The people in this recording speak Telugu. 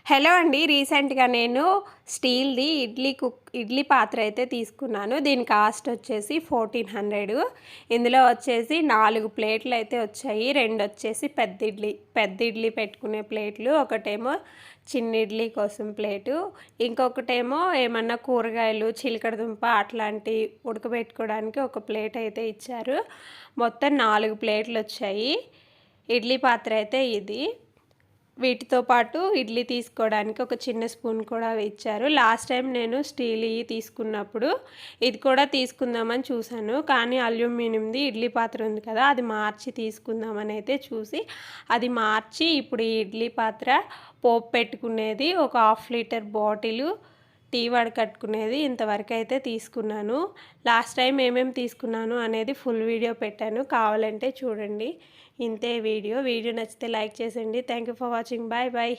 హలో అండి. రీసెంట్‌గా నేను స్టీల్‌ది ఇడ్లీ పాత్ర అయితే తీసుకున్నాను. దీని కాస్ట్ వచ్చేసి 1400. ఇందులో వచ్చేసి 4 ప్లేట్లు అయితే వచ్చాయి. 2 వచ్చేసి పెద్ద ఇడ్లీ పెట్టుకునే ప్లేట్లు, ఒకటేమో చిన్న ఇడ్లీ కోసం ప్లేటు, ఇంకొకటేమో ఏమన్నా కూరగాయలు, చిలకడ దుంప అట్లాంటి ఉడకబెట్టుకోవడానికి ఒక ప్లేట్ అయితే ఇచ్చారు. మొత్తం 4 ప్లేట్లు వచ్చాయి. ఇడ్లీ పాత్ర అయితే ఇది. వీటితో పాటు ఇడ్లీ తీసుకోవడానికి ఒక చిన్న స్పూన్ కూడా ఇచ్చారు. లాస్ట్ టైం నేను స్టీల్‌యి తీసుకున్నప్పుడు ఇది కూడా తీసుకుందామని చూశాను. కానీ అల్యూమినియంది ఇడ్లీ పాత్ర ఉంది కదా, అది మార్చి తీసుకుందామని అయితే చూసి అది మార్చి ఇప్పుడు ఈ ఇడ్లీ పాత్ర, పోపు పెట్టుకునేది, ఒక 1/2 లీటర్ బాటిలు, టీ వడకట్టుకునేది ఇంతవరకు అయితే తీసుకున్నాను. లాస్ట్ టైం ఏమేమి తీసుకున్నాను అనేది ఫుల్ వీడియో పెట్టాను, కావాలంటే చూడండి. ఇంతే వీడియో నచ్చితే లైక్ చేసేయండి. Thank you for watching. Bye bye.